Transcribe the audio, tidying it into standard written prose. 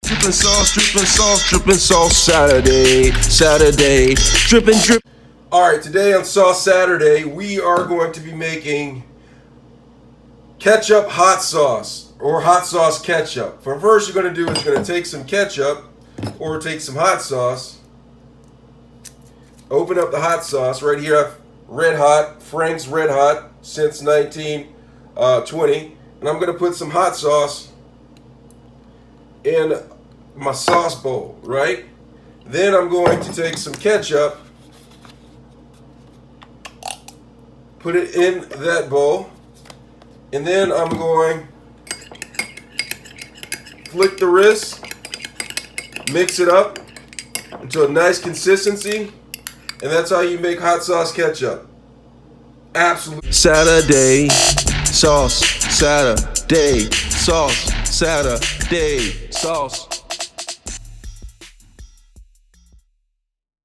Dripping sauce, dripping sauce, dripping sauce Saturday, Saturday, dripping drip. Alright, today on Sauce Saturday, we are going to be making ketchup hot sauce, or hot sauce ketchup. First you're going to do is you're going to take some ketchup, or take some hot sauce, open up the hot sauce. Right here I have Red Hot, Frank's Red Hot, since 1920. And I'm going to put some hot sauce in my sauce bowl, right? Then I'm going to take some ketchup, put it in that bowl, and then I'm going to flick the wrist, mix it up until a nice consistency, and that's how you make hot sauce ketchup. Absolutely. Saturday sauce, Saturday sauce, Saturday sauce.